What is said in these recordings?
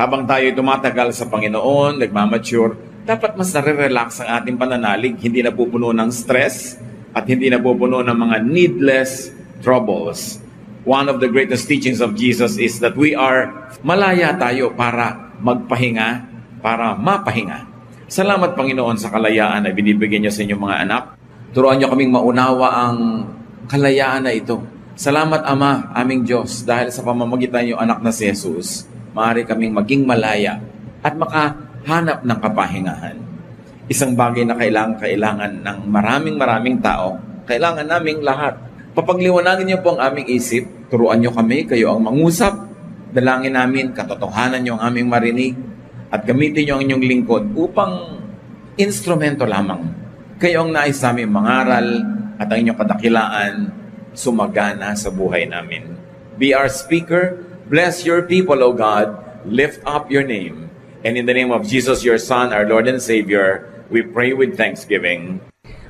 Habang tayo tumatagal sa Panginoon, nagmamature, dapat mas nare-relax ang ating pananalig, hindi napupuno ng stress at hindi napupuno ng mga needless troubles. One of the greatest teachings of Jesus is that malaya tayo para magpahinga, para mapahinga. Salamat Panginoon sa kalayaan na binibigyan niyo sa inyong mga anak. Turuan niyo kaming maunawa ang kalayaan na ito. Salamat Ama, aming Diyos, dahil sa pamamagitan niyo anak na si Jesus, maaari kaming maging malaya at makahanap ng kapahingahan. Isang bagay na kailangan ng maraming tao. Kailangan naming lahat. Papagliwanagin niyo po ang aming isip. Turuan niyo kami, kayo ang mangusap. Dalangin namin, katotohanan niyo ang aming marinig. At gamitin niyo ang inyong lingkod upang instrumento lamang. Kayo ang nais namin mangaral at ang inyong kadakilaan sumagana sa buhay namin. Be our speaker. Bless your people, O God. Lift up your name. And in the name of Jesus, your Son, our Lord and Savior, we pray with thanksgiving.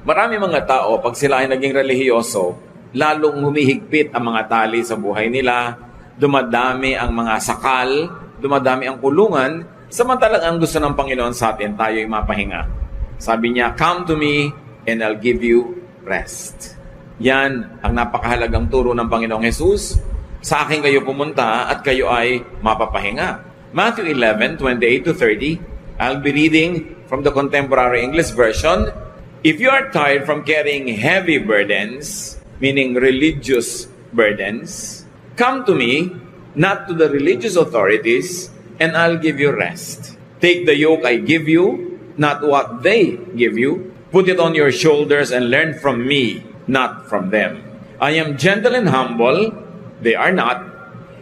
Marami mga tao, pag sila ay naging relihiyoso, lalong humihigpit ang mga tali sa buhay nila, dumadami ang mga sakal, dumadami ang kulungan, samantalang ang gusto ng Panginoon sa atin, tayo'y mapahinga. Sabi niya, come to me and I'll give you rest. Yan ang napakahalagang turo ng Panginoong Jesus. Sa akin kayo pumunta at kayo ay mapapahinga. Matthew 11:28-30. I'll be reading from the Contemporary English Version. If you are tired from carrying heavy burdens, meaning religious burdens, come to me, not to the religious authorities, and I'll give you rest. Take the yoke I give you, not what they give you. Put it on your shoulders and learn from me, not from them. I am gentle and humble, they are not,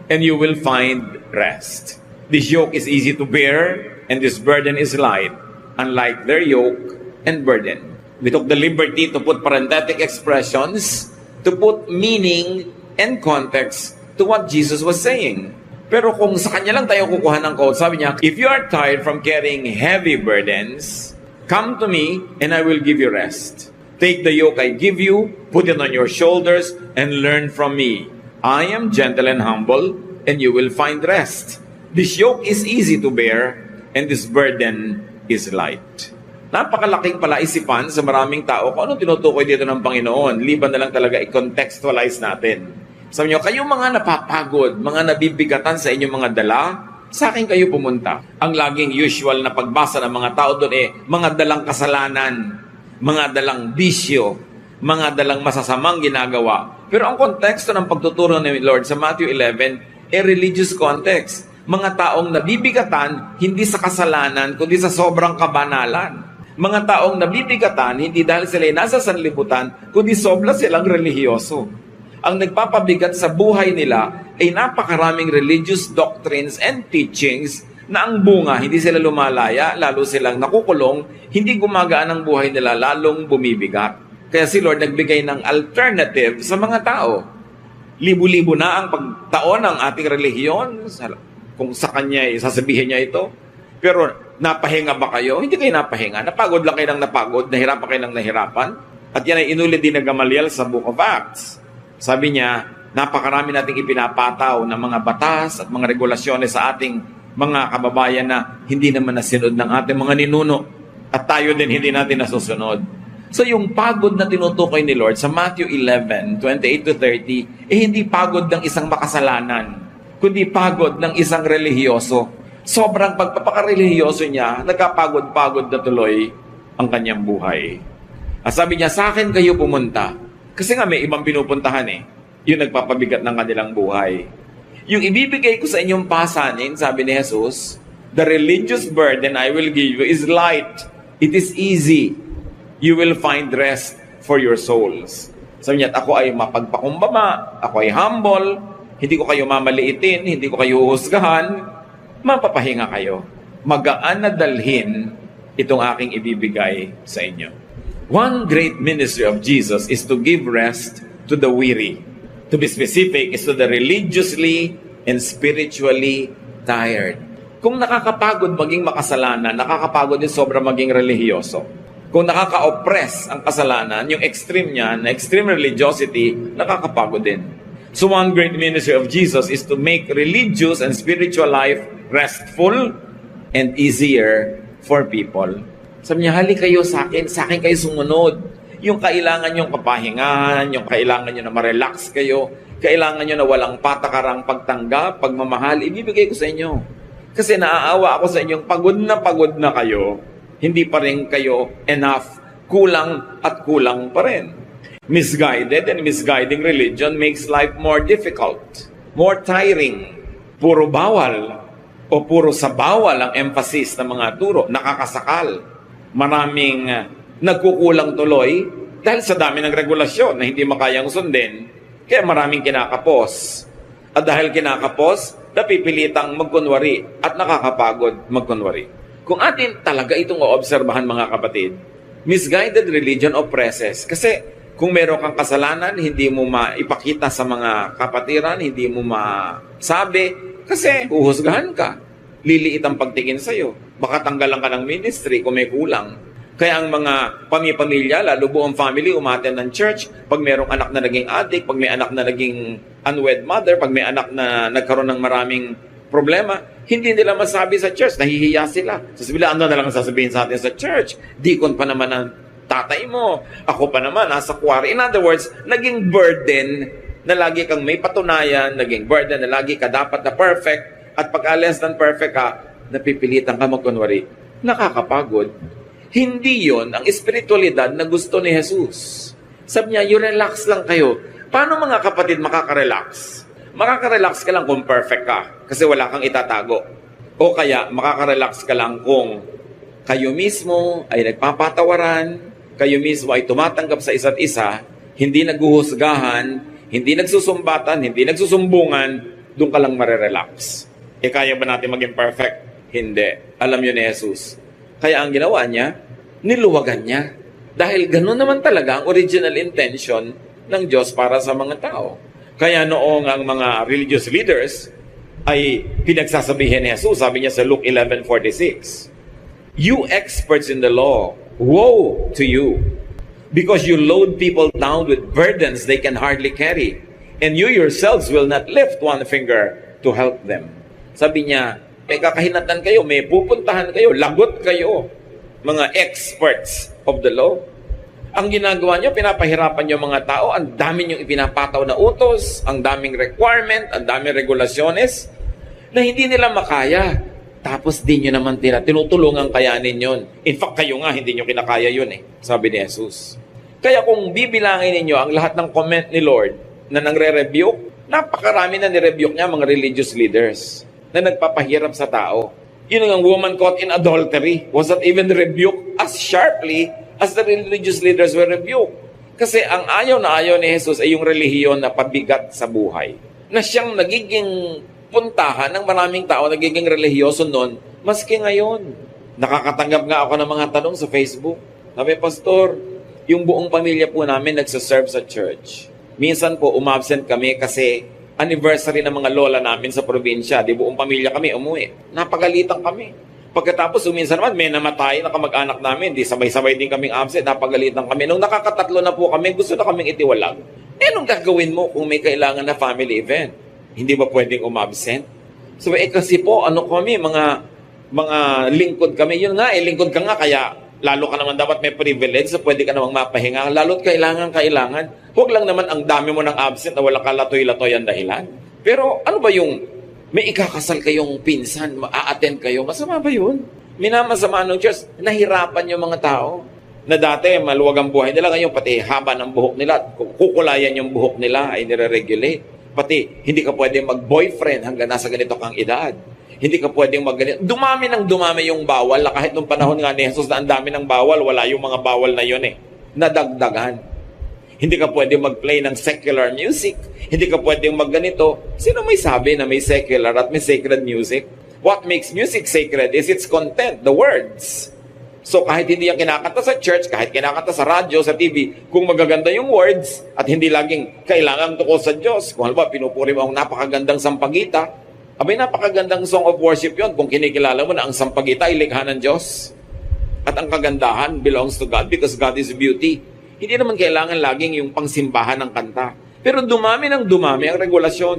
and you will find rest. This yoke is easy to bear, and this burden is light, unlike their yoke and burden. We took the liberty to put parenthetic expressions, to put meaning and context to what Jesus was saying. Pero kung sa kanya lang tayo kukuha ng quote, sabi niya, if you are tired from carrying heavy burdens, come to me, and I will give you rest. Take the yoke I give you, put it on your shoulders, and learn from me. I am gentle and humble, and you will find rest. This yoke is easy to bear, and this burden is light. Napakalaking palaisipan sa maraming tao kung anong tinutukoy dito ng Panginoon. Liban na lang talaga i-contextualize natin. Sabi niyo, kayong mga napapagod, mga nabibigatan sa inyong mga dala, sa akin kayo pumunta. Ang laging usual na pagbasa ng mga tao doon mga dalang kasalanan, mga dalang bisyo, mga dalang masasamang ginagawa. Pero ang konteksto ng pagtuturo ni Lord sa Matthew 11, religious context. Mga taong nabibigatan, hindi sa kasalanan, kundi sa sobrang kabanalan. Mga taong nabibigatan, hindi dahil sila nasa sanlibutan, kundi sobra silang relihiyoso. Ang nagpapabigat sa buhay nila ay napakaraming religious doctrines and teachings na ang bunga, hindi sila lumalaya, lalo silang nakukulong, hindi gumagaan ang buhay nila, lalong bumibigat. Kaya si Lord nagbigay ng alternative sa mga tao. Libu-libo na ang pagtaon ng ating relihiyon. Kung sa kanya, sasabihin niya ito. Pero napahinga ba kayo? Hindi kayo napahinga. Napagod lang kayo ng napagod, nahirapan kayo ng nahirapan. At yan ay inulit din ng Gamaliel sa Book of Acts. Sabi niya, napakarami nating ipinapataw ng mga batas at mga regulasyones sa ating mga kababayan na hindi naman nasunod ng ating mga ninuno. At tayo din hindi natin nasusunod. So yung pagod na tinutukoy ni Lord sa Matthew 11:28-30, hindi pagod ng isang makasalanan, kundi pagod ng isang relihiyoso. Sobrang pagpapakarelihiyoso niya, nagkapagod-pagod na tuloy ang kanyang buhay. At sabi niya, sa akin kayo pumunta. Kasi nga may ibang pinupuntahan yung nagpapabigat ng kanilang buhay. Yung ibibigay ko sa inyong pasanin, sabi ni Jesus, the religious burden I will give you is light. It is easy. You will find rest for your souls. Sabi niya, ako ay mapagpakumbaba, ako ay humble, hindi ko kayo mamaliitin, hindi ko kayo huhusgahan, mapapahinga kayo. Magaan na dalhin itong aking ibibigay sa inyo. One great ministry of Jesus is to give rest to the weary. To be specific, is to the religiously and spiritually tired. Kung nakakapagod maging makasalanan, nakakapagod din sobra maging relihiyoso. Kung nakaka-oppress ang kasalanan, yung extreme niya, na extreme religiosity, nakakapagod din. So one great ministry of Jesus is to make religious and spiritual life restful and easier for people. Sabi niya, hali kayo sa akin kayo sumunod. Yung kailangan yung kapahingahan, yung kailangan nyo na ma-relax kayo, kailangan nyo na walang patakarang pagtanggap, pagmamahal, ibibigay ko sa inyo. Kasi naaawa ako sa inyong pagod na kayo, hindi pa rin kayo enough, kulang at kulang pa rin. Misguided and misguiding religion makes life more difficult, more tiring. Puro bawal o puro sa bawal ang emphasis ng mga turo, nakakasakal. Maraming nagkukulang tuloy dahil sa dami ng regulasyon na hindi makayang sundin, kaya maraming kinakapos. At dahil kinakapos, napipilitang magkunwari at nakakapagod magkunwari. Kung atin talaga itong oobserbahan mga kapatid, misguided religion oppresses. Kasi kung meron kang kasalanan, hindi mo maipakita sa mga kapatiran, hindi mo masabi, kasi uhusgahan ka. Liliit ang pagtingin sa'yo. Baka tanggalan ka ng ministry kung may kulang. Kaya ang mga pamilya, lalo buong family, umaten ng church. Pag merong anak na naging addict, pag may anak na naging unwed mother, pag may anak na nagkaroon ng maraming problema, hindi nila masabi sa church, nahihiya sila. Sasabihin, ano na lang sasabihin sa atin sa church? Deacon pa naman ang tatay mo. Ako pa naman, nasa quarry. In other words, naging burden na lagi kang may patunayan, naging burden na lagi ka dapat na perfect, at pag less than perfect ka, napipilitan ka magkunwari. Nakakapagod. Hindi yon ang espiritualidad na gusto ni Jesus. Sabi niya, you relax lang kayo. Paano mga kapatid makaka-relax? Makaka-relax ka lang kung perfect ka, kasi wala kang itatago. O kaya, makaka-relax ka lang kung kayo mismo ay nagpapatawaran, kayo mismo ay tumatanggap sa isa't isa, hindi naghuhusgahan, hindi nagsusumbatan, hindi nagsusumbungan, doon ka lang marerelax. Kaya ba natin maging perfect? Hindi. Alam yun ni Jesus. Kaya ang ginawa niya, niluwagan niya. Dahil ganun naman talaga ang original intention ng Diyos para sa mga tao. Kaya noong ang mga religious leaders ay pinagsasabihin ni Jesus, sabi niya sa Luke 11:46, "You experts in the law, woe to you, because you load people down with burdens they can hardly carry, and you yourselves will not lift one finger to help them." Sabi niya, may kakahinatan kayo, may pupuntahan kayo, lagot kayo, mga experts of the law. Ang ginagawa niyo, pinapahirapan niyo mga tao, ang dami niyong ipinapataw na utos, ang daming requirement, ang daming regulasyones, na hindi nila makaya. Tapos di nyo naman tinutulungan kayanin yun. In fact, kayo nga, hindi nyo kinakaya yun sabi ni Jesus. Kaya kung bibilangin ninyo ang lahat ng comment ni Lord na nangre-rebuke, napakarami na ni-rebuke niya mga religious leaders na nagpapahirap sa tao. Yun ang woman caught in adultery was not even rebuked as sharply as the religious leaders were rebuked. Kasi ang ayaw na ayaw ni Jesus ay yung relihiyon na pabigat sa buhay. Na siyang nagiging puntahan ng maraming tao, nagiging relihiyoso noon, maski ngayon. Nakakatanggap nga ako ng mga tanong sa Facebook. Sabi, Pastor, yung buong pamilya po namin nagsaserve sa church. Minsan po, umabsent kami kasi anniversary ng mga lola namin sa probinsya. Di buong pamilya kami umuwi. Napagalitan kami. Pagkatapos, minsan naman, may namatay na kamag-anak namin. Di sabay-sabay din kaming absent. Napagalitan kami. Nung nakakatatlo na po kami, gusto na kaming itiwalag. Anong gagawin mo kung may kailangan na family event? Hindi ba pwedeng umabsent? So, kasi po, kami, mga lingkod kami. Yun nga, lingkod ka nga, kaya lalo ka naman dapat may privilege, so pwede ka namang mapahinga. Lalo't kailangan. Huwag lang naman ang dami mo ng absent na walang kalatoy-latoy ang dahilan. Pero ano ba yung may ikakasal kayong pinsan, maa-attend kayo, masama ba yun? Minamasama ng church, nahirapan yung mga tao. Na dati, maluwag ang buhay nila, ngayon pati haba ng buhok nila, kukulayan yung buhok nila ay nire-regulate. Pati, hindi ka pwede mag-boyfriend hanggang nasa ganito kang edad. Hindi ka pwedeng mag-ganito. Dumami yung bawal, na kahit nung panahon nga ni Jesus na ang dami ng bawal, wala yung mga bawal na yun nadagdagan. Hindi ka pwedeng mag-play ng secular music. Hindi ka pwedeng mag-ganito. Sino may sabi na may secular at may sacred music? What makes music sacred is its content, the words. So kahit hindi yan kinakanta sa church, kahit kinakanta sa radyo, sa TV, kung magaganda yung words at hindi laging kailangan tukol sa Diyos, kung halimbawa pinupuri mo ang napakagandang sampagita, abay napakagandang song of worship yon kung kinikilala mo na ang sampagita ay likha ng Diyos. At ang kagandahan belongs to God because God is beauty. Hindi naman kailangan laging yung pangsimbahan ng kanta. Pero dumami ng dumami ang regulasyon.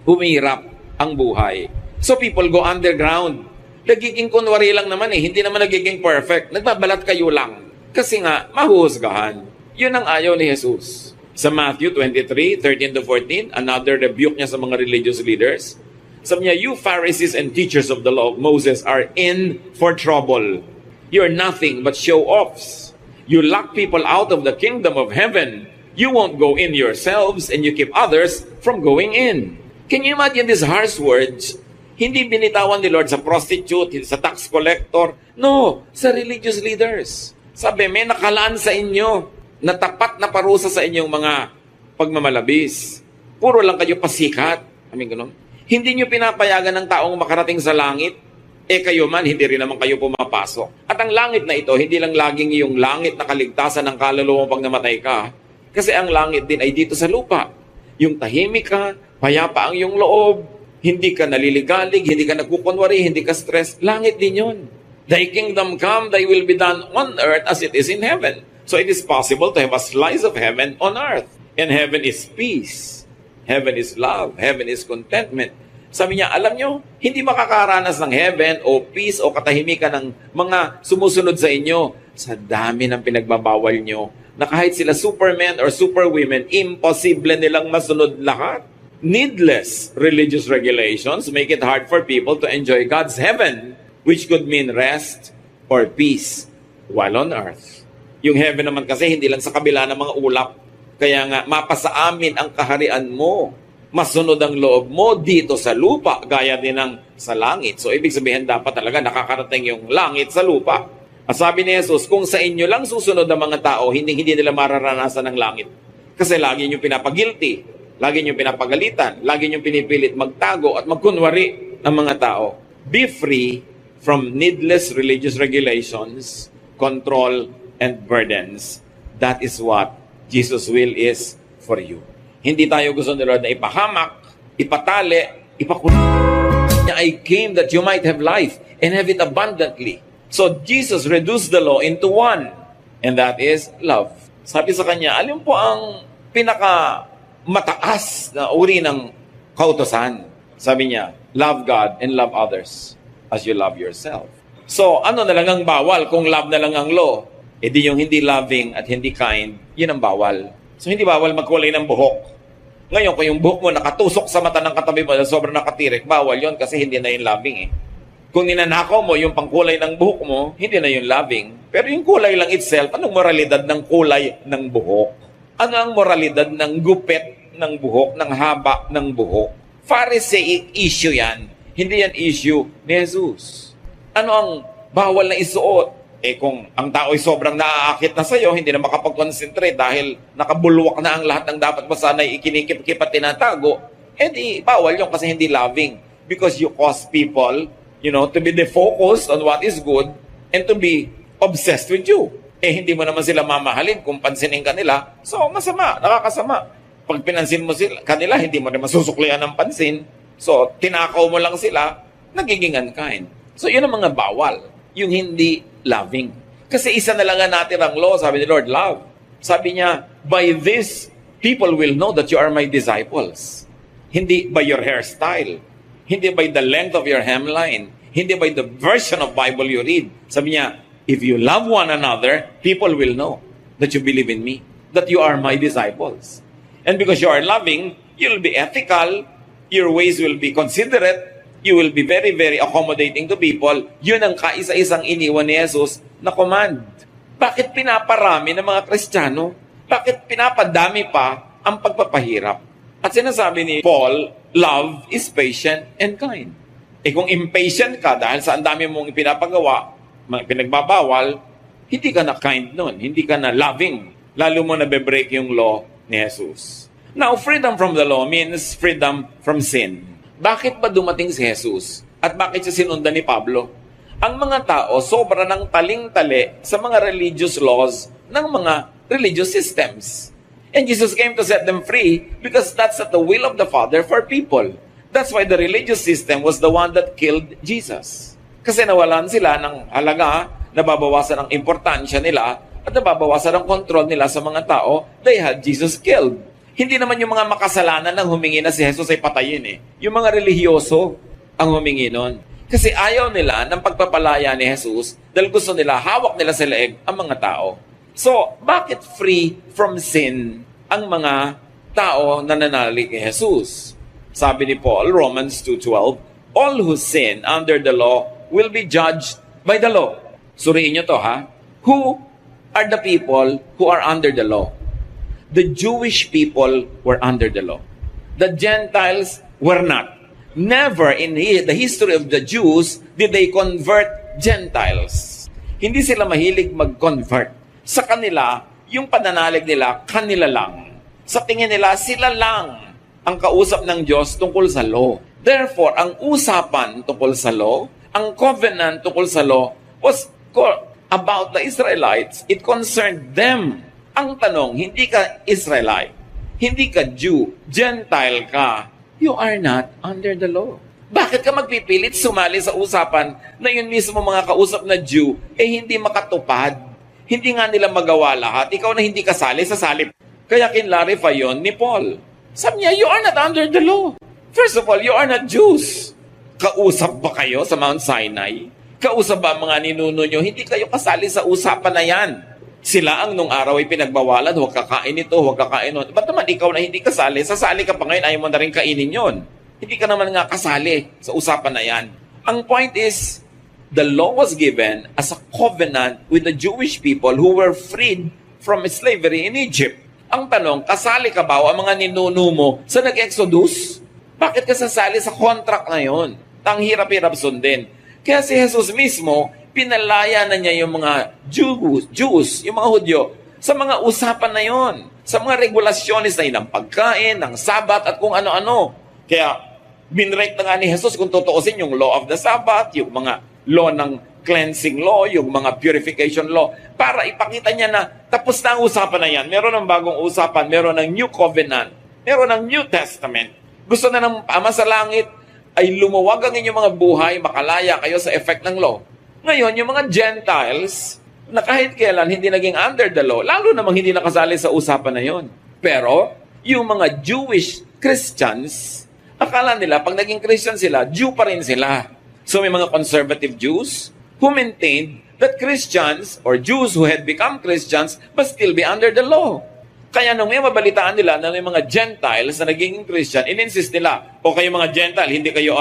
Humihirap ang buhay. So people go underground. Nagiging kunwari lang naman hindi naman nagiging perfect. Nagbabalat kayo lang. Kasi nga, mahuhusgahan. Yun ang ayaw ni Jesus. Sa Matthew 23:13-14, another rebuke niya sa mga religious leaders. Sabi niya, you Pharisees and teachers of the law of Moses are in for trouble. You're nothing but show-offs. You lock people out of the kingdom of heaven. You won't go in yourselves and you keep others from going in. Can you imagine these harsh words? Hindi binitawan ni Lord sa prostitute, sa tax collector. No, sa religious leaders. Sabi, may nakalaan sa inyo na tapat na parusa sa inyong mga pagmamalabis. Puro lang kayo pasikat. Ganun. Hindi nyo pinapayagan ng taong makarating sa langit. Kayo man, hindi rin naman kayo pumapasok. At ang langit na ito, hindi lang laging yung langit na kaligtasan ng kaluluwa pag namatay ka. Kasi ang langit din ay dito sa lupa. Yung tahimik ka, payapa ang iyong loob, hindi ka naliligalig, hindi ka nagkukunwari, hindi ka stress. Langit din yun. Thy kingdom come, thy will be done on earth as it is in heaven. So it is possible to have a slice of heaven on earth. And heaven is peace. Heaven is love. Heaven is contentment. Sabi niya, alam nyo, hindi makakaranas ng heaven o peace o katahimikan ng mga sumusunod sa inyo sa dami ng pinagbabawal nyo na kahit sila supermen or superwomen, imposible nilang masunod lahat. Needless religious regulations make it hard for people to enjoy God's heaven, which could mean rest or peace while on earth. Yung heaven naman kasi hindi lang sa kabila ng mga ulap. Kaya nga, mapasa amin ang kaharian mo. Masunod ang loob mo dito sa lupa, gaya din ng sa langit. So, ibig sabihin, dapat talaga nakakarating yung langit sa lupa. At sabi ni Jesus, kung sa inyo lang susunod ang mga tao, hindi nila mararanasan ng langit. Kasi lagi nyo pinapagilty, lagi nyo pinapagalitan, lagi nyo pinipilit magtago at magkunwari ang mga tao. Be free from needless religious regulations, control, and burdens. That is what Jesus' will is for you. Hindi tayo gusto ni Lord na ipahamak, ipatali, I came that you might have life and have it abundantly. So Jesus reduced the law into one, and that is love. Sabi sa kanya, alin po ang pinaka mataas na uri ng kautosan? Sabi niya, love God and love others as you love yourself. So ano na lang ang bawal kung love na lang ang law? Di yung hindi loving at hindi kind, yun ang bawal. So, hindi bawal magkulay ng buhok. Ngayon, kung yung buhok mo nakatusok sa mata ng katabi mo na sobrang nakatirik, bawal yon kasi hindi na yung loving Kung ninanakaw mo yung pangkulay ng buhok mo, hindi na yung loving. Pero yung kulay lang itself, anong moralidad ng kulay ng buhok? Ano ang moralidad ng gupit ng buhok, ng haba ng buhok? Pharisaic issue yan. Hindi yan issue ni Jesus. Ano ang bawal na isuot? Kung ang tao ay sobrang naaakit na sa'yo, hindi na makapag-concentrate dahil nakabulwak na ang lahat ng dapat mo sana ikinikip-kip at tinatago, di bawal yun kasi hindi loving. Because you cause people, to be defocused on what is good and to be obsessed with you. Hindi mo naman sila mamahalin kung pansinin ka nila. So, masama, nakakasama. Pag pinansin mo kanila, hindi mo naman susuklian ng pansin. So, tinakaw mo lang sila, nagiging unkind. So, yun ang mga bawal. Yung hindi loving. Kasi isa na lang natin ang law, sabi ni Lord, love. Sabi niya, by this, people will know that you are my disciples. Hindi by your hairstyle. Hindi by the length of your hemline. Hindi by the version of Bible you read. Sabi niya, if you love one another, people will know that you believe in me, that you are my disciples. And because you are loving, you'll be ethical, your ways will be considerate, you will be very, very accommodating to people. Yun ang kaisa-isang iniwan ni Jesus na command. Bakit pinaparami ng mga Kristiyano? Bakit pinapadami pa ang pagpapahirap? At sinasabi ni Paul, love is patient and kind. Kung impatient ka dahil sa ang dami mong pinapagawa, pinagbabawal, hindi ka na kind nun, hindi ka na loving. Lalo mo na be-break yung law ni Jesus. Now, freedom from the law means freedom from sin. Bakit ba dumating si Jesus? At bakit siya sinundan ni Pablo? Ang mga tao sobra ng taling-tali sa mga religious laws ng mga religious systems. And Jesus came to set them free because that's at the will of the Father for people. That's why the religious system was the one that killed Jesus. Kasi nawalan sila ng halaga, nababawasan ang importansya nila, at nababawasan ang kontrol nila sa mga tao, they had Jesus killed. Hindi naman yung mga makasalanan lang humingi na si Jesus ay patayin eh. Yung mga relihiyoso ang humingi nun. Kasi ayaw nila ng pagpapalaya ni Jesus dahil gusto nila, hawak nila sa leeg ang mga tao. So, bakit free from sin ang mga tao na nananalig kay Jesus? Sabi ni Paul, Romans 2:12, all who sin under the law will be judged by the law. Suriin nyo to ha. Who are the people who are under the law? The Jewish people were under the law. The Gentiles were not. Never in the history of the Jews did they convert Gentiles. Hindi sila mahilig mag-convert. Sa kanila, yung pananalig nila, kanila lang. Sa tingin nila, sila lang ang kausap ng Diyos tungkol sa law. Therefore, ang usapan tungkol sa law, ang covenant tungkol sa law, was about the Israelites. It concerned them. Ang tanong, hindi ka Israelite, hindi ka Jew, Gentile ka, you are not under the law. Bakit ka magpipilit sumali sa usapan na yun mismo mga kausap na Jew, hindi makatupad? Hindi nga nila magawa lahat. Ikaw na hindi kasali, sasali. Kaya kinlarify yun ni Paul. Sabi niya, you are not under the law. First of all, you are not Jews. Kausap ba kayo sa Mount Sinai? Kausap ba mga ninuno nyo? Hindi kayo kasali sa usapan na yan. Sila ang nung araw ay pinagbawalan, huwag kakain ito, huwag kakain ito. Ba't naman ikaw na hindi kasali? Sasali ka pa ngayon, ayaw mo na rin kainin yon. Hindi ka naman nga kasali sa usapan na yan. Ang point is, the law was given as a covenant with the Jewish people who were freed from slavery in Egypt. Ang tanong, kasali ka ba o ang mga ninuno mo sa nag-exodus? Bakit ka sasali sa contract na yon? Tang hirap-hirap sundin. Kaya si Jesus mismo, pinalaya na niya yung mga Jews, yung mga Hudyo, sa mga usapan na yon, sa mga regulasyones na yun, ng pagkain, ng Sabat, at kung ano-ano. Kaya, binrate na nga ni Jesus kung tutuusin yung law of the Sabbath, yung mga law ng cleansing law, yung mga purification law, para ipakita niya na tapos na ang usapan na yan. Meron ng bagong usapan, meron ng New Covenant, meron ng New Testament. Gusto na ng Ama sa Langit ay lumuwag ang inyong mga buhay, makalaya kayo sa effect ng law. Ngayon, yung mga Gentiles, na kahit kailan hindi naging under the law, lalo namang hindi nakasali sa usapan na yon. Pero, yung mga Jewish Christians, akala nila, pag naging Christian sila, Jew pa rin sila. So may mga conservative Jews who maintained that Christians, or Jews who had become Christians, must still be under the law. Kaya nung may mabalitaan nila na may mga Gentiles na naging Christian, in-insist nila, o kayo mga Gentile, hindi kayo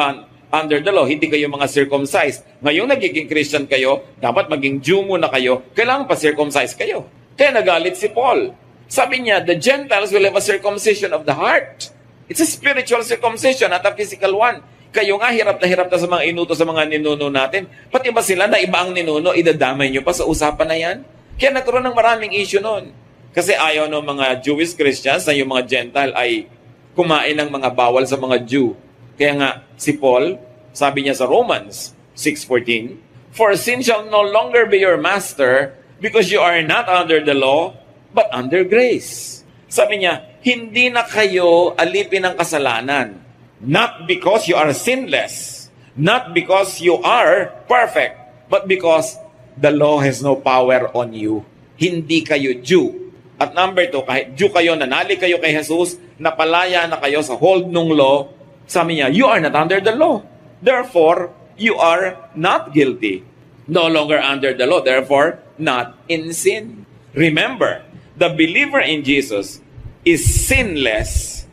under the law, hindi kayo mga circumcised. Ngayong nagiging Christian kayo, dapat maging Jew muna kayo, kailangan pa circumcise kayo. Kaya nagalit si Paul. Sabi niya, the Gentiles will have a circumcision of the heart. It's a spiritual circumcision, not a physical one. Kayo nga, hirap na sa mga inuto sa mga ninuno natin. Pati ba sila na iba ang ninuno, idadamay nyo pa sa usapan na yan? Kaya nagkaroon ng maraming issue noon. Kasi ayaw ng mga Jewish Christians na yung mga Gentile ay kumain ng mga bawal sa mga Jew. Kaya nga, si Paul, sabi niya sa Romans 6:14, for sin shall no longer be your master because you are not under the law, but under grace. Sabi niya, hindi na kayo alipin ng kasalanan. Not because you are sinless, not because you are perfect, but because the law has no power on you. Hindi kayo Jew. At number 2, kahit Jew kayo, nanali kayo kay Jesus, napalaya na kayo sa hold ng law, sabi niya, you are not under the law. Therefore, you are not guilty. No longer under the law. Therefore, not in sin. Remember, the believer in Jesus is sinless,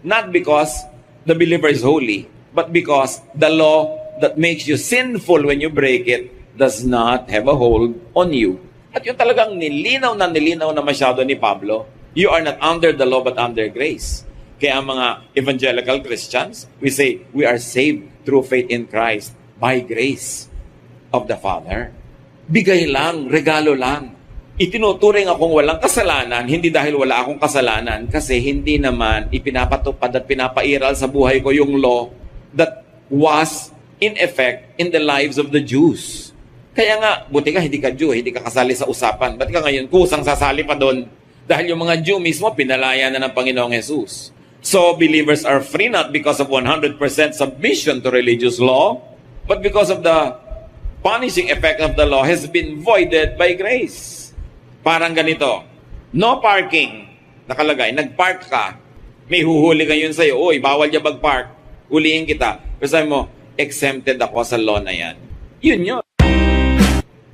not because the believer is holy, but because the law that makes you sinful when you break it does not have a hold on you. At yun talagang nilinaw na masyado ni Pablo. You are not under the law but under grace. Kaya ang mga evangelical Christians, we say, we are saved through faith in Christ by grace of the Father. Bigay lang, regalo lang. Itinuturing akong walang kasalanan, hindi dahil wala akong kasalanan, kasi hindi naman ipinapatupad at pinapairal sa buhay ko yung law that was in effect in the lives of the Jews. Kaya nga, buti ka, hindi ka Jew, hindi ka kasali sa usapan. Ba't ka ngayon kusang sasali pa doon? Dahil yung mga Jew mismo, pinalaya na ng Panginoong Jesus. So, believers are free not because of 100% submission to religious law, but because of the punishing effect of the law has been voided by grace. Parang ganito, no parking, nakalagay, nagpark ka, May huhuli ngayon sa'yo, oy, bawal niya mag-park. Hulihin kita. Pero sabi mo, exempted ako sa law na yan. Yun yun.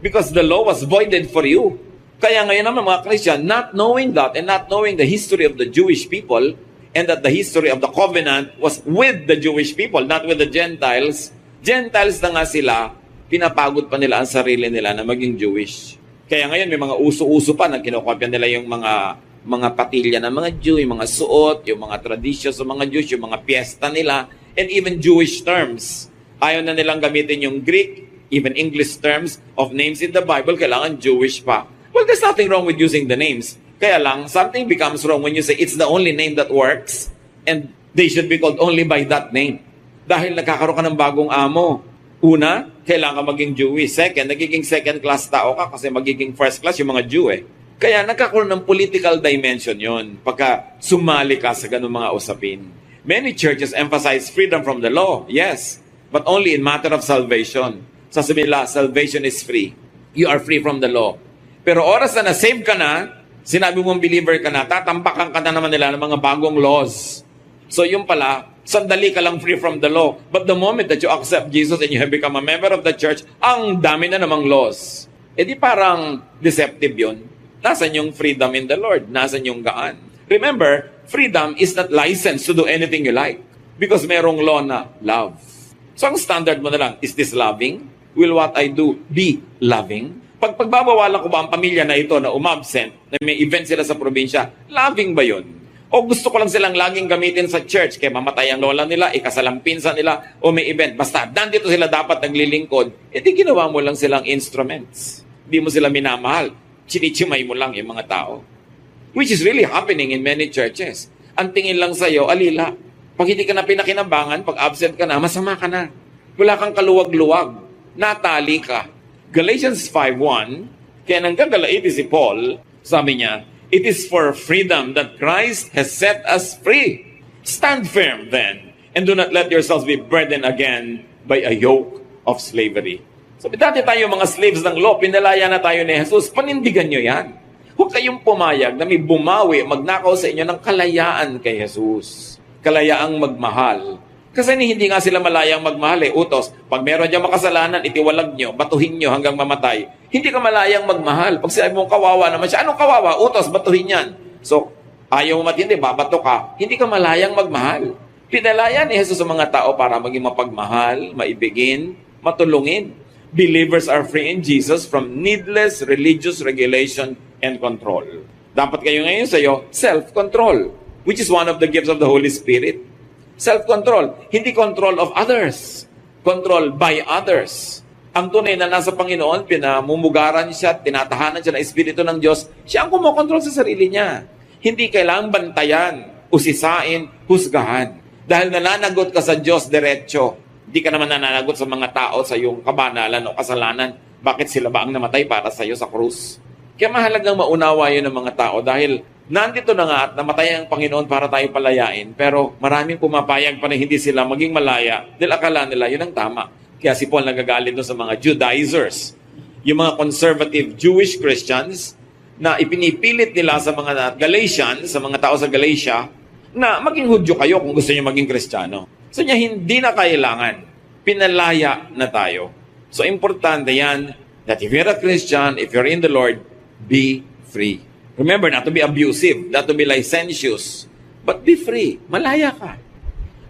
Because the law was voided for you. Kaya ngayon naman mga Christian, not knowing that and not knowing the history of the Jewish people and that the history of the covenant was with the Jewish people, not with the Gentiles. Gentiles na nga sila, pinapagod pa nila ang sarili nila na maging Jewish. Kaya ngayon may mga uso-uso pa na kinokopya nila yung mga patilya ng mga Jew, yung mga suot, yung mga traditions ng mga Jews, yung mga piyesta nila, and even Jewish terms. Ayaw na nilang gamitin yung Greek, even English terms of names in the Bible, kailangan Jewish pa. Well, there's nothing wrong with using the names. Kaya lang, something becomes wrong when you say it's the only name that works and they should be called only by that name. Dahil nagkakaroon ka ng bagong amo. Una, kailangan maging Jewish. Second, nagiging second-class tao ka kasi magiging first-class yung mga Jew eh. Kaya nagkakaroon ng political dimension yon pagka sumali ka sa ganung mga usapin. Many churches emphasize freedom from the law, yes, but only in matter of salvation. Sasabihin nila, salvation is free. You are free from the law. Pero oras na na-save ka na, sinabi mong believer ka na, tatambakan ka na naman nila ng mga bagong laws. So yung pala, sandali ka lang free from the law. But the moment that you accept Jesus and you have become a member of the church, ang dami na namang laws. E di parang deceptive yun. Nasaan yung freedom in the Lord? Nasaan yung gaan? Remember, freedom is not licensed to do anything you like. Because merong law na love. So ang standard mo na lang, is this loving? Will what I do be loving? Pag pagbabawalan ko ba ang pamilya na ito na umabsent, na may event sila sa probinsya, loving ba yun? O gusto ko lang silang laging gamitin sa church, kaya mamatay ang lola nila, ikasalang pinsan nila, o may event. Basta, nandito sila dapat naglilingkod, edi ginawa mo lang silang instruments. Hindi mo sila minamahal. Chinichimay mo lang yung mga tao. Which is really happening in many churches. Ang tingin lang sa'yo, alila. Pag hindi ka na pinakinabangan, pag absent ka na, masama ka na. Wala kang kaluwag-luwag. Natali ka. Galatians 5:1, kaya nanggagalaiti si Paul, sabi niya, it is for freedom that Christ has set us free. Stand firm then, and do not let yourselves be burdened again by a yoke of slavery. Sabi, dati tayo mga slaves ng law, pinalaya na tayo ni Jesus, panindigan nyo yan. Huwag kayong pumayag na may bumawi, magnakaw sa inyo ng kalayaan kay Jesus. Kalayaang magmahal. Kasi hindi nga sila malayang magmahal eh. Utos, pag meron dyan makasalanan, itiwalag nyo, batuhin nyo hanggang mamatay. Hindi ka malayang magmahal. Pag sinabi mong kawawa naman siya, anong kawawa? Utos, batuhin yan. So, ayaw mo matindi, babato ka. Hindi ka malayang magmahal. Pinalaya ni Jesus sa mga tao para maging mapagmahal, maibigin, matulungin. Believers are free in Jesus from needless religious regulation and control. Dapat kayo ngayon sa'yo, self-control, which is one of the gifts of the Holy Spirit. Self-control, hindi control of others. Control by others. Ang tunay na nasa Panginoon, pinamumugaran siya, tinatahanan siya ng Espiritu ng Diyos, siya ang kumokontrol sa sarili niya. Hindi kailangang bantayan, usisain, husgahan. Dahil nananagot ka sa Diyos diretso, hindi ka naman nananagot sa mga tao sa iyong kabanalan o kasalanan. Bakit sila ba ang namatay para sa iyo sa krus? Kaya mahalagang maunawa yun ng mga tao dahil nandito na nga at namatay ang Panginoon para tayo palayain, pero maraming pumapayag pa na hindi sila maging malaya dahil akala nila yun ang tama. Kaya si Paul nagagalit doon sa mga Judaizers, yung mga conservative Jewish Christians na ipinipilit nila sa mga Galatians, sa mga tao sa Galatia, na maging Hudyo kayo kung gusto niyo maging Kristiyano. So niya, hindi na kailangan. Pinalaya na tayo. So importante yan, that if you're a Christian, if you're in the Lord, be free. Remember, not to be abusive, not to be licentious, but be free. Malaya ka.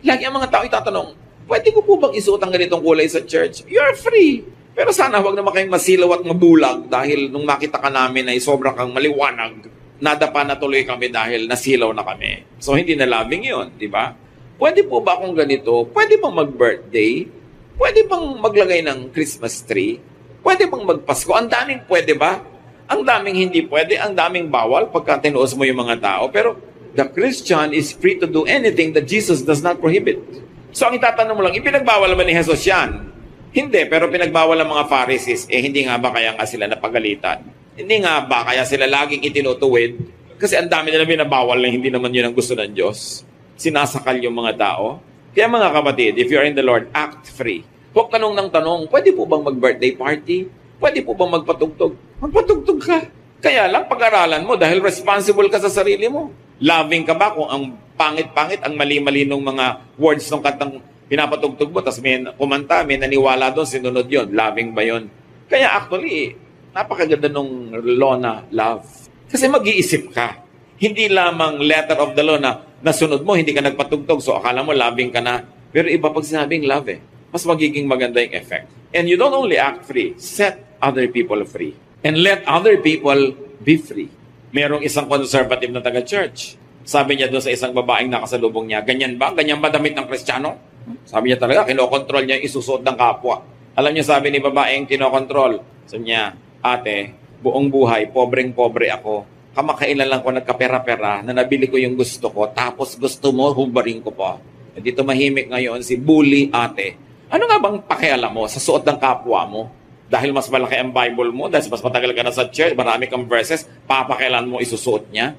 Lagi ang mga tao itatanong, pwede ko po bang isuot ang ganitong kulay sa church? You're free. Pero sana huwag naman kayong masilaw at mabulag dahil nung makita ka namin ay sobrang kang maliwanag, nadapa na tuloy kami dahil nasilaw na kami. So hindi na loving yun, di ba? Pwede po ba akong ganito? Pwede bang mag-birthday? Pwede bang maglagay ng Christmas tree? Pwede bang magpasko? Ang daming pwede ba? Ang daming hindi pwede, ang daming bawal pagka tinuos mo yung mga tao. Pero the Christian is free to do anything that Jesus does not prohibit. So ang itatanong mo lang, ipinagbawal naman ni Jesus yan? Hindi, pero pinagbawal ng mga Pharisees, hindi nga ba kaya nga sila napagalitan? Hindi nga ba kaya sila laging itinutuwid? Kasi ang dami nila binabawal na hindi naman yun ang gusto ng Diyos. Sinasakal yung mga tao. Kaya mga kapatid, if you're in the Lord, act free. Huwag tanong ng tanong, pwede po bang mag-birthday party? Pwede po bang magpatugtog? Magpatugtog ka. Kaya lang, pag-aralan mo dahil responsible ka sa sarili mo. Loving ka ba kung ang pangit-pangit, ang mali-mali ng mga words ng kantang pinapatugtog mo, tapos may kumanta, may naniwala doon, sinunod yon. Loving ba yon? Kaya actually, napakaganda nung law na love. Kasi mag-iisip ka. Hindi lamang letter of the law na nasunod mo, hindi ka nagpatugtog, so akala mo loving ka na. Pero iba pag sinabing love mas magiging maganda yung effect. And you don't only act free, set other people free. And let other people be free. Merong isang conservative na taga-church. Sabi niya doon sa isang babaeng nakasalubong niya, ganyan ba? Ganyan ba damit ng Kristiyano? Sabi niya talaga, kinokontrol niya yung isusuot ng kapwa. Alam niya, sabi ni babaeng kinokontrol. Sabi niya, ate, buong buhay, pobreng-pobre ako. Kamakailan lang ko nagkapera-pera na nabili ko yung gusto ko, tapos gusto mo, hubarin ko pa. E dito mahimik ngayon si bully ate. Ano nga bang pakialam mo sa suot ng kapwa mo? Dahil mas malaki ang Bible mo, dahil mas matagal ka na sa church, marami kang verses, papakialam mo isusuot niya?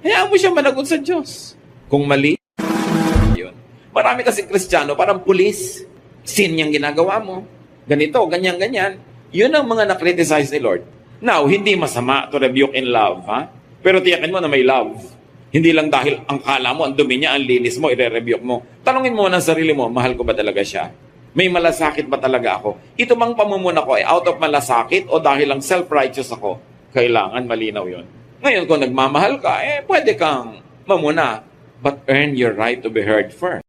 Hayaan mo siya managot sa Diyos. Kung mali, yun. Marami kasing Kristiyano, parang pulis. Sin yung ginagawa mo. Ganito, ganyan-ganyan. Yun ang mga na-criticize ni Lord. Now, hindi masama to rebuke in love, ha? Pero tiyakin mo na may love. Hindi lang dahil ang kala mo, ang dumi niya, ang linis mo, i-rebuke mo. Tanungin mo ng sarili mo, mahal ko ba talaga siya? May malasakit ba talaga ako? Ito mang pamumuna ko ay out of malasakit o dahil lang self-righteous ako? Kailangan malinaw yun. Ngayon, kung nagmamahal ka, pwede kang mamuna. But earn your right to be heard first.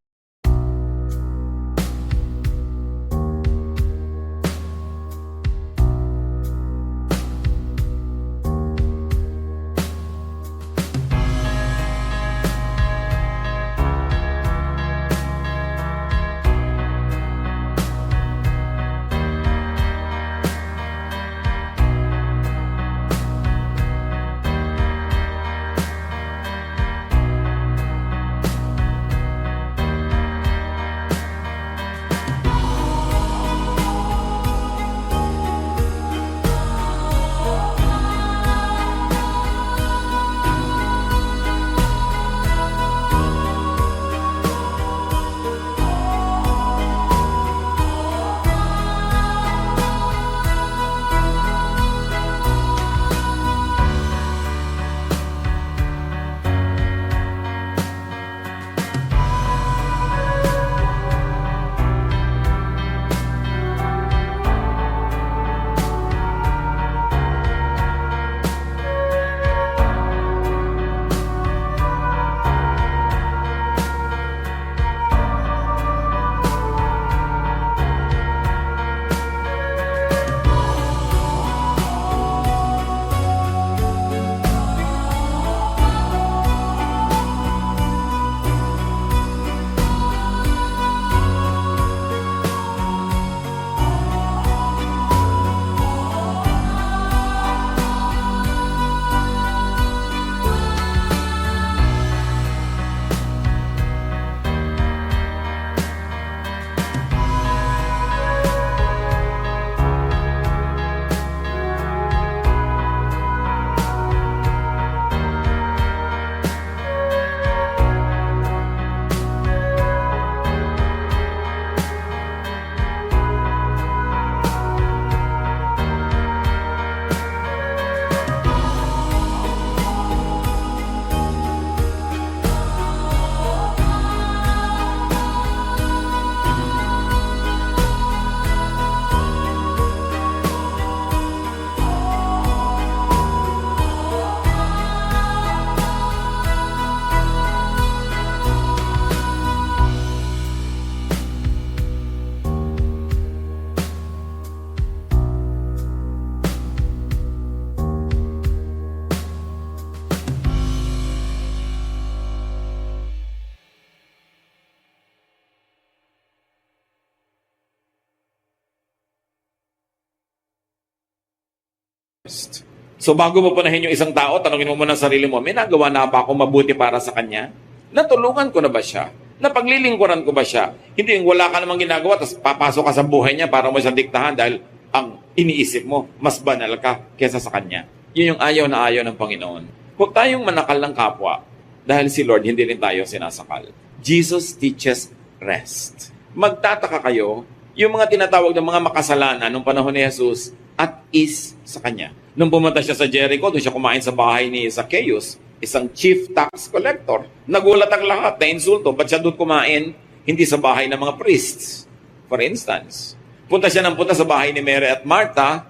So bago mo punahin yung isang tao, tanungin mo muna sarili mo, may nagawa na ba ako mabuti para sa kanya? Natulungan ko na ba siya? Napaglilingkuran ko ba siya? Hindi yung wala ka namang ginagawa, tapos papasok ka sa buhay niya para mo siya diktahan dahil ang iniisip mo, mas banal ka kesa sa kanya. Yun yung ayaw na ayaw ng Panginoon. Huwag tayong manakal ng kapwa dahil si Lord hindi rin tayo sinasakal. Jesus teaches rest. Magtataka kayo, yung mga tinatawag ng mga makasalanan nung panahon ni Jesus at is sa kanya. Nung pumunta siya sa Jericho, doon siya kumain sa bahay ni Zacchaeus. isang chief tax collector. Nagulat ang lahat na insulto. Ba't siya doon kumain? Hindi sa bahay ng mga priests. For instance, punta siya sa bahay ni Mary at Martha,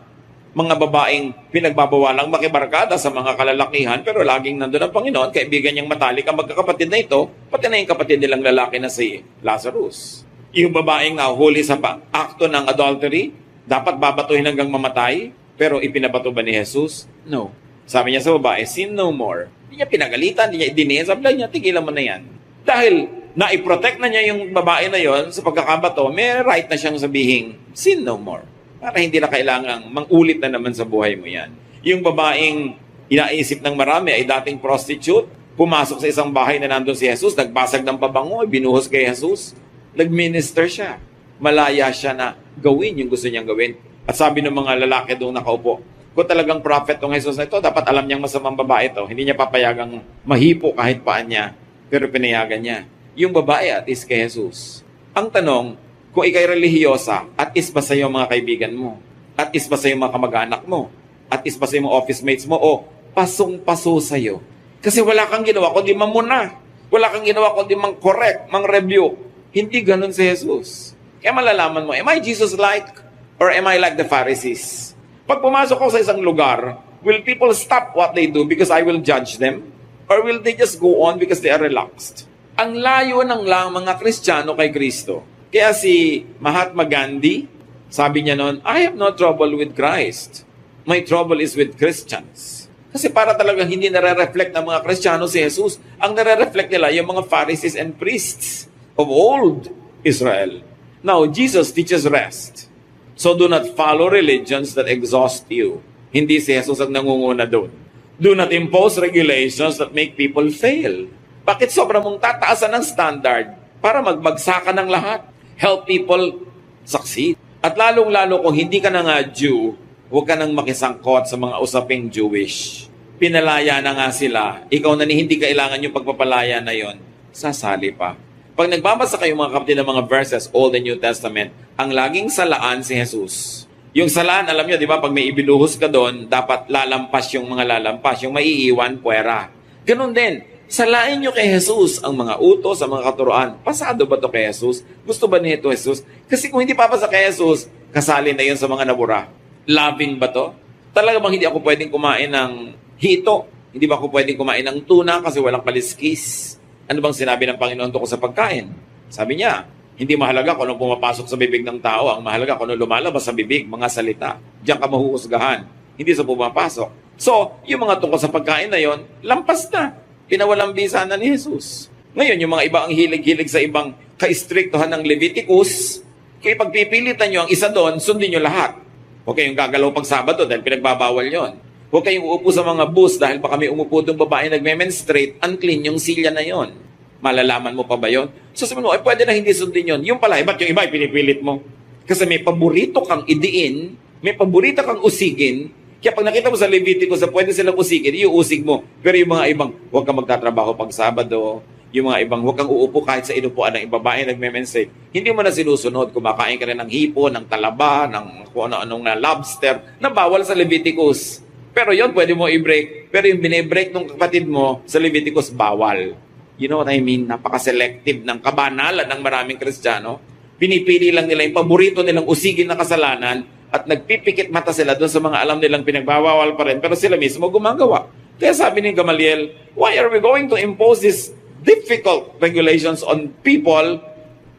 mga babaeng pinagbabawalang makibarkada sa mga kalalakihan, pero laging nandun ang Panginoon, kaibigan niyang matalik ang magkakapatid na ito, pati na yung kapatid nilang lalaki na si Lazarus. Yung babaeng nahuli sa akto ng adultery, dapat babatuhin hanggang mamatay, pero ipinabato ba ni Jesus? No. Sabi niya sa babae, sin no more. Hindi niya pinagalitan, hindi niya idinihin, sabi niya, tigilan mo na yan. Dahil na-protect na niya yung babae na yon sa pagkakabato, may right na siyang sabihin, sin no more. Para hindi na kailangang mangulit na naman sa buhay mo yan. Yung babaeng inaisip ng marami ay dating prostitute, pumasok sa isang bahay na nandun si Jesus, nagbasag ng pabango, binuhos kay Jesus, nag-minister siya. Malaya siya na gawin yung gusto niyang gawin. At sabi ng mga lalaki doon nakaupo, kung talagang prophet tong Jesus na ito, dapat alam niyang masamang babae ito. Hindi niya papayagang mahipo kahit paan niya, pero pinayagan niya. Yung babae at is kay Jesus. Ang tanong, kung ikay relihiyosa, at is ba sa'yo mga kaibigan mo? At is ba sa'yo mga kamag-anak mo? At is ba sa'yo mga office mates mo? O pasong-paso sa'yo? Kasi wala kang ginawa kundi mamuna. Wala kang ginawa kundi mang-correct, mang-review. Hindi ganun si Jesus. Kaya malalaman mo, am I Jesus-like? Or am I like the Pharisees? Pag pumasok ako sa isang lugar, will people stop what they do because I will judge them? Or will they just go on because they are relaxed? Ang layo ng mga Kristiyano kay Kristo. Kaya si Mahatma Gandhi, sabi niya noon, I have no trouble with Christ. My trouble is with Christians. Kasi para talagang hindi nare-reflect ng mga Kristiyano si Jesus. Ang nare-reflect nila yung mga Pharisees and priests of old Israel. Now, Jesus teaches rest. So do not follow religions that exhaust you. Hindi si Jesus ang nangunguna doon. Do not impose regulations that make people fail. Bakit sobra mong tataasan ng standard para magbagsakan ng lahat? Help people succeed. At lalong-lalo kung hindi ka na nga Jew, huwag ka nang makisangkot sa mga usaping Jewish. Pinalaya na nga sila. Ikaw na hindi kailangan yung pagpapalaya na yon, sasali pa. Pag nagbabasa kayo mga kapatid ng mga verses, Old and New Testament, ang laging salaan si Jesus. Yung salaan, alam nyo, di ba, pag may ibinuhos ka doon, dapat lalampas yung mga lalampas, yung maiiwan, puwera. Ganun din. Salain nyo kay Jesus ang mga utos, ang mga katuroan. Pasado ba to kay Jesus? Gusto ba nito Jesus? Kasi kung hindi papasa kay Jesus, kasali na yun sa mga nabura. Loving ba to? Talaga bang hindi ako pwedeng kumain ng hito? Hindi ba ako pwedeng kumain ng tuna kasi walang kaliskis? Ano bang sinabi ng Panginoon tungkol sa pagkain? Sabi niya, hindi mahalaga kung anong pumapasok sa bibig ng tao. Ang mahalaga kung anong lumalabas sa bibig, mga salita. Diyan ka mahuhusgahan. Hindi sa pumapasok. So, yung mga tungkol sa pagkain na yon, lampas na. Pinawalang bisa na ni Jesus. Ngayon, yung mga iba ang hilig-hilig sa ibang ka-istriktuhan ng Leviticus, kaya pagpipilitan nyo ang isa doon, sundin nyo lahat. Huwag kayong gagalaw pag Sabado dahil pinagbabawal yon. Huwag kayong uupo sa mga bus dahil baka may umupo doong babae nagme-menstruate, unclean yung silya na yon. Malalaman mo pa ba yon? So sabi mo, pwede na hindi sundin yon. Yung pala, ba't yung iba pinipilit mo? Kasi may paborito kang idiin, may paborito kang usigin. Kaya pag nakita mo sa Leviticus na pwede silang usigin, iuusig mo. Pero yung mga ibang, huwag kang magtatrabaho pag Sabado. Yung mga ibang, huwag kang uupo kahit sa inupuan ng babae nagme-menstruate. Hindi mo na sinusunod. Kumakain ka rin ng hipo, ng talaba, ng kung ano-anong lobster, na bawal sa Leviticus. Pero yon pwede mo i-break. Pero yung bine-break ng kapatid mo sa Leviticus, bawal. You know what I mean? Napaka-selective ng kabanalan ng maraming Kristiyano. Pinipili lang nila yung paborito nilang usigin na kasalanan at nagpipikit mata sila doon sa mga alam nilang pinagbawal pa rin, pero sila mismo gumagawa. Kaya sabi ni Gamaliel, why are we going to impose these difficult regulations on people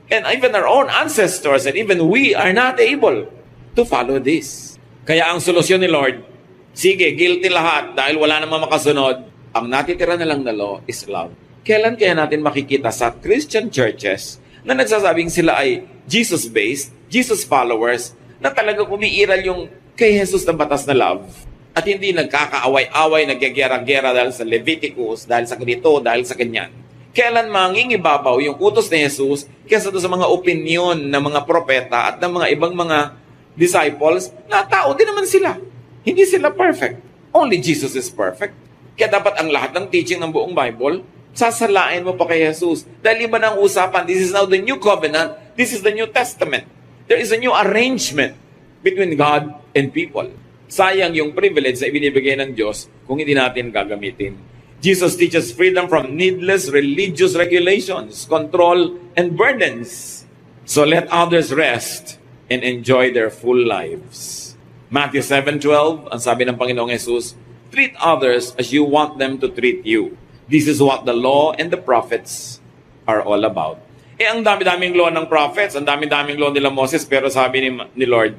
and even our own ancestors and even we are not able to follow this? Kaya ang solusyon ni Lord, sige, guilty lahat dahil wala namang makasunod. Ang natitira na lang na law is love. Kailan kaya natin makikita sa Christian churches na nagsasabing sila ay Jesus-based, Jesus followers, na talaga umiiral yung kay Jesus na batas na love. At hindi nagkakaaway-away, nagyagera-gera dahil sa Leviticus, dahil sa ganito, dahil sa ganyan. Kailan mangingibabaw yung utos ni Jesus kaysa doon sa mga opinion ng mga propeta at ng mga ibang mga disciples na tao din naman sila. Hindi sila perfect. Only Jesus is perfect. Kaya dapat ang lahat ng teaching ng buong Bible, sasalain mo pa kay Jesus. Dahil iba na ang usapan, this is now the new covenant, this is the New Testament. There is a new arrangement between God and people. Sayang yung privilege na ibinibigay ng Diyos kung hindi natin gagamitin. Jesus teaches freedom from needless religious regulations, control, and burdens. So let others rest and enjoy their full lives. Matthew 7:12, ang sabi ng Panginoong Jesus, treat others as you want them to treat you. This is what the law and the prophets are all about. Ang dami-daming law ng prophets, ang dami-daming law nila Moses, pero sabi ni Lord,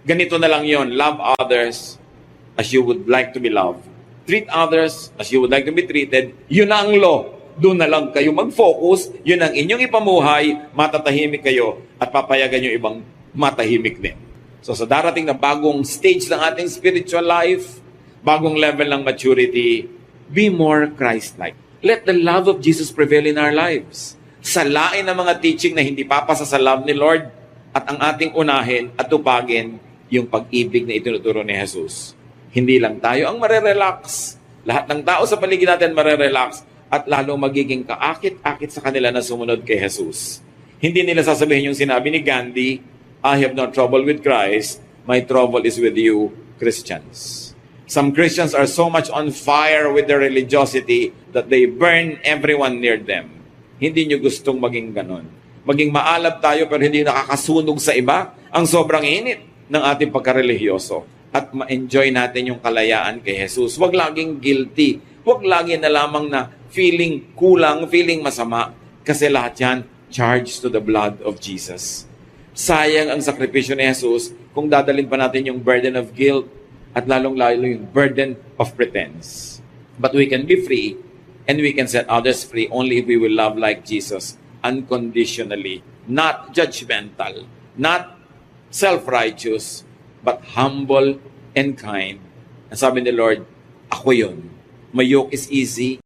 ganito na lang yon: love others as you would like to be loved. Treat others as you would like to be treated. Yun na ang law. Doon na lang kayo mag-focus. Yun ang inyong ipamuhay. Matatahimik kayo at papayagan yung ibang matahimik din. So sa darating na bagong stage ng ating spiritual life, bagong level ng maturity, be more Christ-like. Let the love of Jesus prevail in our lives. Salain ang mga teaching na hindi papasa sa love ni Lord at ang ating unahin at tupagin yung pag-ibig na itinuturo ni Jesus. Hindi lang tayo ang marerelax. Lahat ng tao sa paligid natin marerelax at lalo magiging kaakit-akit sa kanila na sumunod kay Jesus. Hindi nila sasabihin yung sinabi ni Gandhi, I have no trouble with Christ, my trouble is with you, Christians. Some Christians are so much on fire with their religiosity that they burn everyone near them. Hindi nyo gustong maging ganon. Maging maalab tayo pero hindi nakakasunog sa iba. Ang sobrang init ng ating pagkarelihiyoso. At ma-enjoy natin yung kalayaan kay Jesus. Huwag laging guilty. Huwag lagi na lamang na feeling kulang, feeling masama. Kasi lahat yan, charged to the blood of Jesus. Sayang ang sakripisyo ni Jesus kung dadalhin pa natin yung burden of guilt at lalong-lalo yung burden of pretense. But we can be free and we can set others free only if we will love like Jesus unconditionally, not judgmental, not self-righteous, but humble and kind. Ang sabi ni Lord, ako yun. My yoke is easy.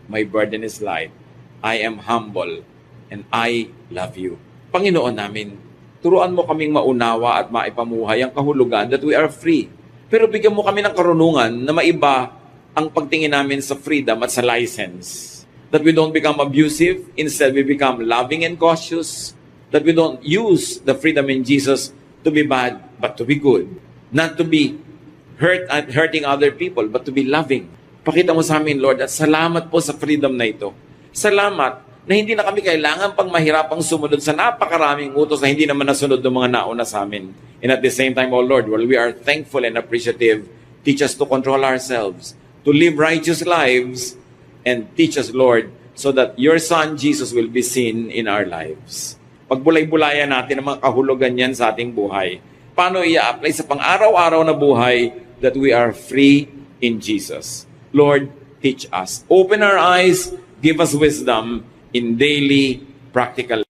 My burden is light. I am humble and I love you. Panginoon namin, turuan mo kaming maunawa at maipamuhay ang kahulugan that we are free. Pero bigyan mo kami ng karunungan na maiba ang pagtingin namin sa freedom at sa license. That we don't become abusive, instead we become loving and cautious. That we don't use the freedom in Jesus to be bad, but to be good. Not to be hurting other people, but to be loving. Pakita mo sa amin, Lord, at salamat po sa freedom na ito. Salamat na hindi na kami kailangan pang mahirapang sumunod sa napakaraming utos na hindi naman nasunod ng mga nauna sa amin. And at the same time, O Lord, while we are thankful and appreciative, teach us to control ourselves, to live righteous lives, and teach us, Lord, so that your Son, Jesus, will be seen in our lives. Pagbulay-bulayan natin ang mga kahulugan yan sa ating buhay. Paano i-apply sa pang-araw-araw na buhay that we are free in Jesus. Lord, teach us. Open our eyes, give us wisdom in daily practical